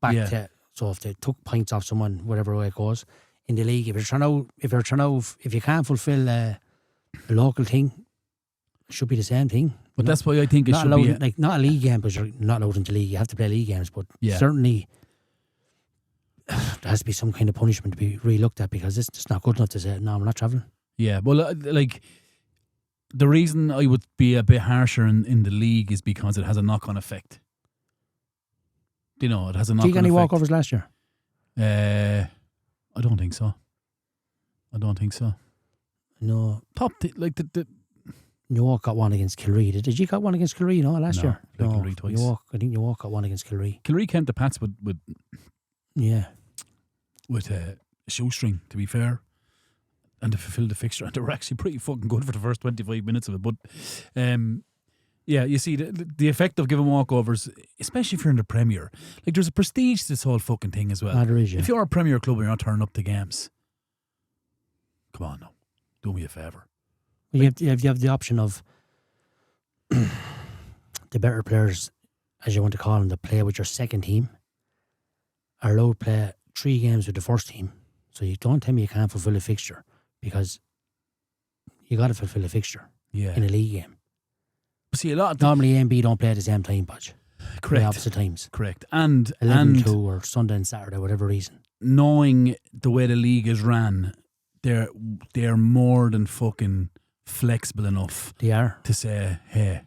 back to. So if they took points off someone, whatever way it goes in the league, if you can't fulfil a local thing, it should be the same thing. But that's why I think it should be like not a league game, because you're not allowed into league. You have to play league games, but certainly there has to be some kind of punishment to be re-looked at, because it's just not good enough to say, no, I'm not travelling. Yeah, well, like, the reason I would be a bit harsher in the league is because it has a knock-on effect. You know, it has a knock-on effect. Did you get any walkovers last year? I don't think so. No. The New York got one against Kilree. Did you got one against Kilree, last year? No, Kilree twice. I think New York got one against Kilree. Kilree came to Pats with a shoestring, to be fair, and to fulfill the fixture. And they were actually pretty fucking good for the first 25 minutes of it. But, you see, the effect of giving walkovers, especially if you're in the Premier, like, there's a prestige to this whole fucking thing as well. There is, yeah. If you're a Premier club and you're not turning up to games, come on now, do me a favour. You have the option of the better players, as you want to call them, that play with your second team are allowed to play 3 games with the first team. So you don't tell me you can't fulfil a fixture, because you got to fulfil a fixture in a league game. See, normally A and B don't play at the same time, Podge. Correct. The opposite times. Correct. And 11-2 or Sunday and Saturday, whatever reason. Knowing the way the league is ran, they're more than fucking flexible enough. They are. To say, hey,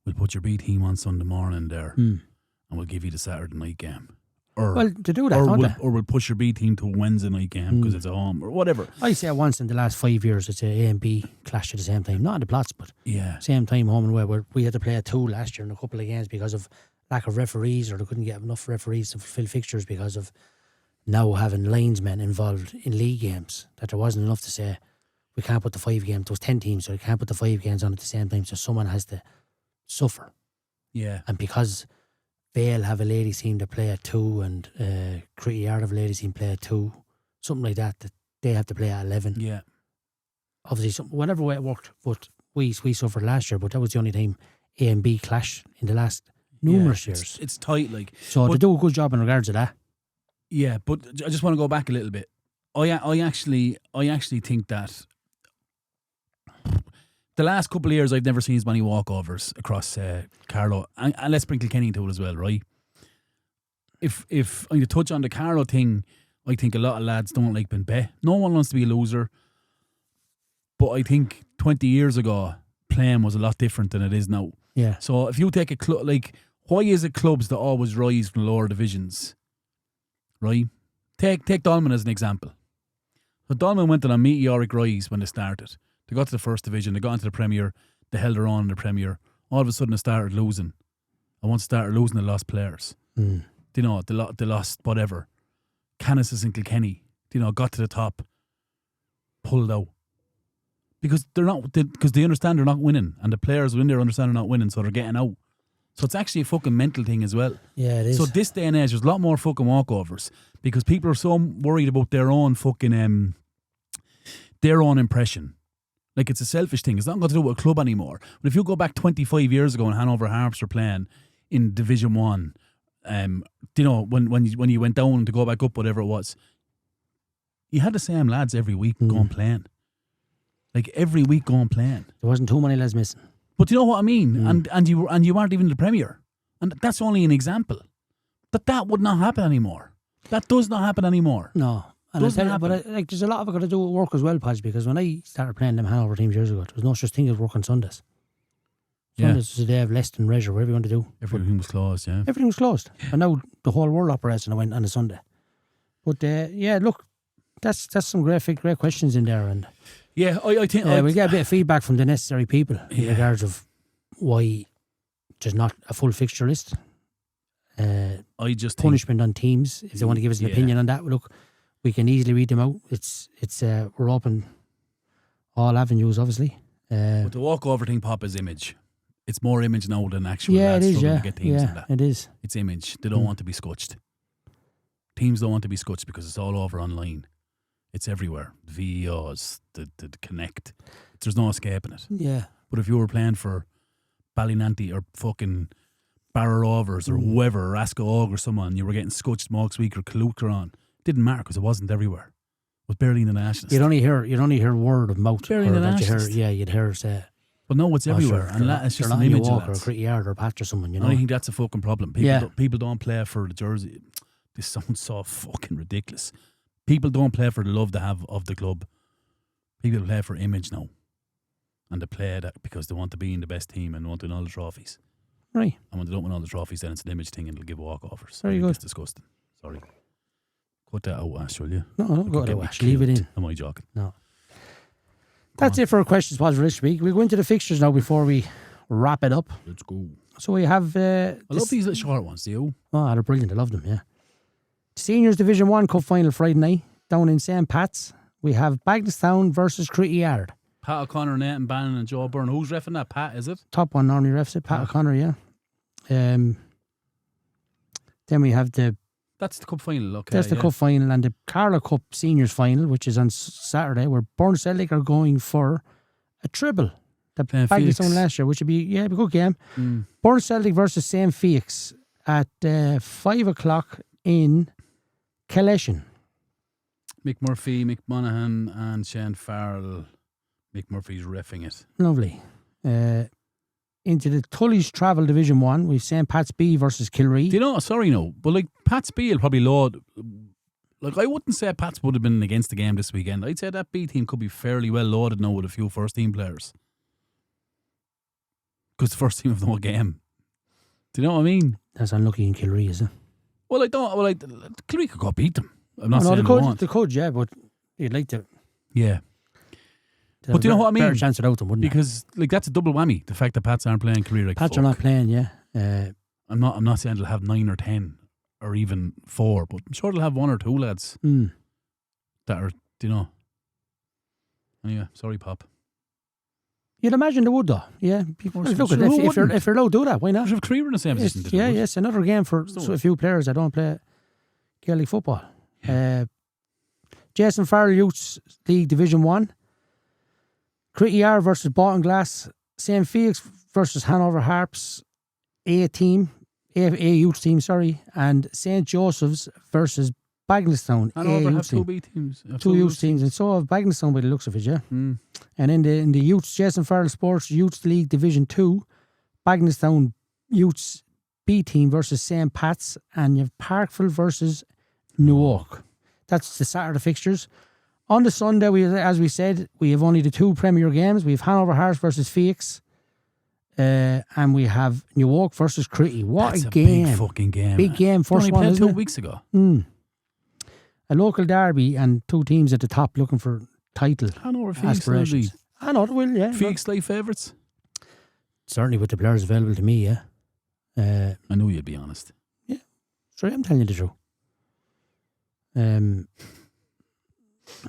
we'll put your B team on Sunday morning there and we'll give you the Saturday night game. Well, to do that, or we'll push your B team to a Wednesday night game because it's at home, or whatever. I say once in the last 5 years, it's A and B clashed at the same time. Not in the plots, but same time, home and away. Where we had to play at 2 last year in a couple of games because of lack of referees, or they couldn't get enough referees to fulfill fixtures because of now having linesmen involved in league games, that there wasn't enough to say, we can't put the 5 games. There was 10 teams, so we can't put the 5 games on at the same time, so someone has to suffer. Yeah. And because Vale have a ladies team that play at 2 and Critty Yard have a ladies team play at 2, something like that they have to play at 11. Yeah. Obviously, whatever way it worked, but we suffered last year, but that was the only time A and B clash in the last numerous years. It's tight, like. So they do a good job in regards to that. Yeah, but I just want to go back a little bit. I actually think that the last couple of years I've never seen as many walkovers across Carlow, and let's sprinkle Kenny into it as well, right? If I'm going to touch on the Carlow thing, I think a lot of lads don't like being bet. No one wants to be a loser, but I think 20 years ago playing was a lot different than it is now. Yeah. So if you take a club, like, why is it clubs that always rise from the lower divisions, right? Take Dolman as an example. So Dolman went on a meteoric rise when they started. They got to the first division, they got into the Premier, they held their own in the Premier. All of a sudden they started losing. And once they started losing, they lost players. You know, they lost whatever. Canis and Kilkenny, got to the top, pulled out. Because they understand they're not winning, and the players who in there understand they're not winning, so they're getting out. So it's actually a fucking mental thing as well. Yeah, it is. So this day and age, there's a lot more fucking walkovers because people are so worried about their own fucking their own impression. Like, it's a selfish thing. It's not got to do with a club anymore. But if you go back 25 years ago and Hanover Harps were playing in Division 1, you know, when you went down to go back up, whatever it was, you had the same lads every week going playing. Like, every week going playing. There wasn't too many lads missing. But you know what I mean? And you weren't even the Premier. And that's only an example. But that would not happen anymore. That does not happen anymore. No. And like, there's a lot of it got to do with work as well, Podge, because when I started playing them Hanover teams years ago, there was no such thing as work on Sundays. Sundays was a day of less than leisure, whatever you want to do. Everything was closed, yeah. Everything was closed. And now the whole world operates on a Sunday. But yeah, look, that's some great questions in there. And yeah, I think we get a bit of feedback from the necessary people in regards of why there's not a full fixture list. I just punishment on teams, if they want to give us an opinion on that, look, we can easily read them out. It's we're open all avenues, obviously. But the walkover thing, Pop, is image. It's more image now than actual. Yeah, it is. To get teams in that. It is. It's image. They don't want to be scotched. Teams don't want to be scotched because it's all over online. It's everywhere. The VEOs, the Connect. There's no escaping it. Yeah. But if you were playing for Ballynanty or fucking Barra Rovers or whoever, or Asco Og or someone, you were getting scotched Mox Week or Kalukron, it didn't matter because it wasn't everywhere. It was barely in the nationalist. You'd only hear word of mouth. Barely in the nationalist. You'd hear say. But no, it's everywhere. And it's just an image of or a Critty Yard or a patch or someone, you know. I think that's a fucking problem. People don't play for the jersey. This sounds so fucking ridiculous. People don't play for the love they have of the club. People play for image now. And they play that because they want to be in the best team and want to win all the trophies. Right. And when they don't win all the trophies, then it's an image thing and it'll give walkovers. Very good. It's disgusting. Sorry. Cut that out, Ash, will you? No, don't cut it out, Ash. Leave it in. Am I joking? No. That's it for our questions, Podge, for this week. We'll go into the fixtures now before we wrap it up. Let's go. So we have... I love these little short ones, do you? Oh, they're brilliant. I love them, yeah. Seniors Division 1 Cup Final Friday night down in St. Pat's. We have Bagnallstown versus Critty Yard. Pat O'Connor, Nathan Bannon and Joe Byrne. Who's reffing that? Pat, is it? Top one normally refs it. Pat O'Connor, yeah. Then we have that's the cup final, okay. That's the cup final, and the Carlow Cup Seniors final, which is on Saturday, where Burn Celtic are going for a treble. The Bagnallstown last year, which would be a good game. Burn Celtic versus St. Felix at 5 o'clock in Kaleshin. Mick Murphy, Mick Monaghan, and Shane Farrell. Mick Murphy's reffing it. Lovely. Into the Tully's Travel Division 1, we've St. Pat's B versus Kilree. Do you know, sorry, no, but like Pat's B will probably load. Like, I wouldn't say Pat's would have been against the game this weekend. I'd say that B team could be fairly well loaded now with a few first team players. Because the first team have no game. Do you know what I mean? That's unlucky in Kilree, is it? Well, Kilree could go beat them. I'm not saying they could, yeah, but you'd like to. Yeah. But do you know what I mean? Better chance without them, wouldn't because like that's a double whammy. The fact that Pats aren't playing Career like Pats are not playing, yeah. I'm not saying they'll have 9 or 10 or even 4, but I'm sure they'll have 1 or 2 lads that are, do you know. Anyway, sorry, Pop. You'd imagine they would, though. Yeah. Look, if you're allowed to do that, why not? Have Career in the same position. Yeah, yes, another game for a few players that don't play Gaelic football. Yeah. Jason Farrell Youths League Division 1. Critty Yard versus Boughton Glass. St. Felix versus Hanover Harps. A youth team, sorry. And St. Joseph's versus Bagnallstown. Hanover have 2 B teams. 2 youth teams. And so have Bagnallstown by the looks of it, yeah. And in the youths, Jason Farrell Sports Youths League Division 2. Bagnallstown Youths B team versus St. Pat's. And you have Parkville versus Newark. That's the Saturday fixtures. On the Sunday, as we said, we have only the 2 Premier games. We have Hanover Harps versus Felix. And we have Newark versus Critty. That's a game. Big fucking game. Big game. First one, played isn't 2 it? weeks ago. A local derby and 2 teams at the top looking for title Hanover Felix aspirations. I know it will, yeah. Felix like favourites? Certainly with the players available to me, yeah. I knew you'd be honest. Yeah. Sorry, I'm telling you the truth. I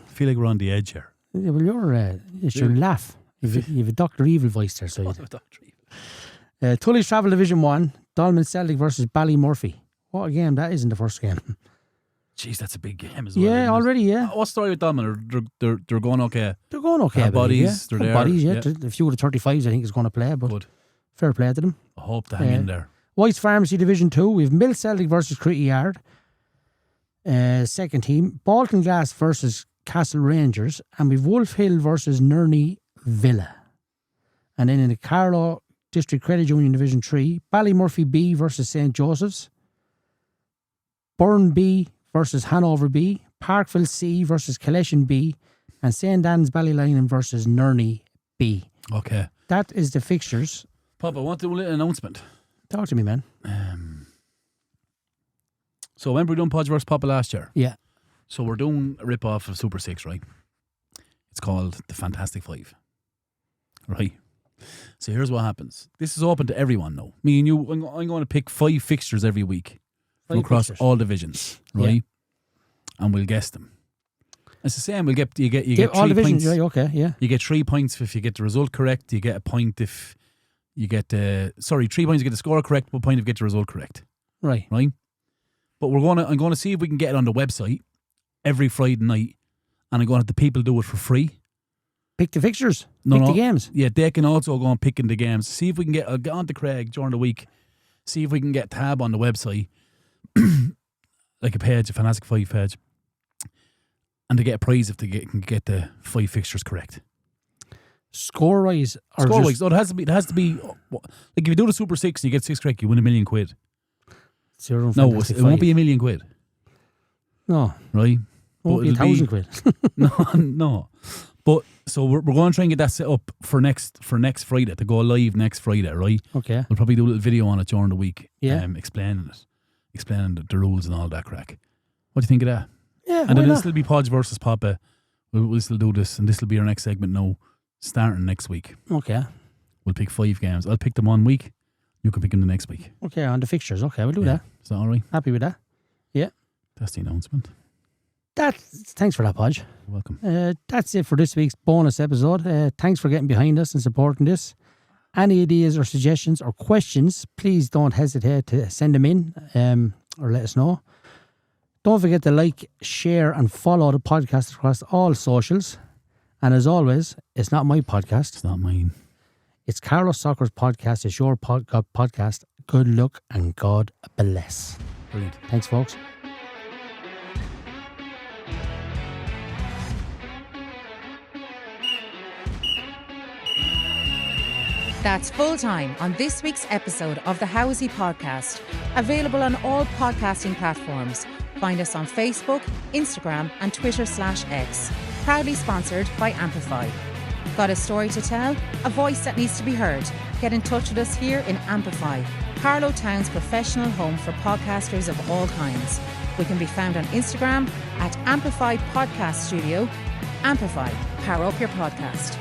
feel like we're on the edge here. Yeah, well, it's your laugh. You have a Dr. Evil voice there. So Dr. Evil. Tully's Travel Division 1, Dolman Celtic versus Ballymurphy. What a game that is in the first game. Jeez, that's a big game as well. Yeah, isn't it? already, yeah. What's the story with them? They're going okay. They're going okay. Their I believe, bodies, yeah. they're there. Bodies, yeah. Yeah. A few of the 35s I think is going to play, but Good. fair play to them. I hope to hang in there. White's Pharmacy Division 2, we have Mill Celtic versus Critty Yard. Second team, Balkan Glass versus Castle Rangers, and we've Wolf Hill versus Nerney Villa. And then in the Carlow District Credit Union Division 3, Ballymurphy B versus St. Joseph's, Burn B versus Hanover B, Parkville C versus Collection B, and St. Anne's Ballylinan versus Nerney B. Okay. That is the fixtures. Papa, I want to do a little announcement. Talk to me, man. So remember we done Podge vs Popa last year? Yeah. So we're doing a rip-off of Super 6, right? It's called The Fantastic Five. Right? So here's what happens. This is open to everyone now. Me and you, I'm going to pick 5 fixtures every week from across all divisions, right? Yeah. And we'll guess them. It's the same. You get 3 all divisions, points. right? Okay, yeah. You get 3 points if you get the result correct. You get a point if you get 3 points if you get the score correct, 1 point if you get the result correct. Right. Right? But I'm going to see if we can get it on the website every Friday night, and I'm going to have the people do it for free. Pick the fixtures. Pick the games. Yeah, they can also go on picking the games. See if we can get on to Craig during the week. See if we can get tab on the website, like a page, a Fantastic Five page, and to get a prize if they can get the 5 fixtures correct. Score-wise? Score-wise. No, it has to be like if you do the Super 6 and you get 6 correct, you win £1 million. No, it won't be £1 million. No. Right? Won't be £1,000. No. But so we're going to try and get that set up for next Friday, to go live next Friday, right? Okay. We'll probably do a little video on it during the week. Yeah. Explaining the rules and all that crack. What do you think of that? Yeah. And then it'll still be Podge versus Popa. We'll still do this, and this will be our next segment now, starting next week. Okay. We'll pick 5 games. I'll pick them 1 week. You can pick them the next week. Okay, on the fixtures. Okay, we'll do that. Is that all right? Happy with that? Yeah. That's the announcement. Thanks for that, Podge. You're welcome. That's it for this week's bonus episode. Thanks for getting behind us and supporting this. Any ideas or suggestions or questions, please don't hesitate to send them in or let us know. Don't forget to like, share and follow the podcast across all socials. And as always, it's not my podcast. It's not mine. It's Carlos Soccer's podcast. It's your podcast. Good luck and God bless. Brilliant. Thanks, folks. That's full time on this week's episode of the Housey Podcast, available on all podcasting platforms. Find us on Facebook, Instagram and Twitter/X. Proudly sponsored by Amplify. Got a story to tell? A voice that needs to be heard? Get in touch with us here in Amplify, Carlow Town's professional home for podcasters of all kinds. We can be found on Instagram at Amplify Podcast Studio. Amplify, power up your podcast.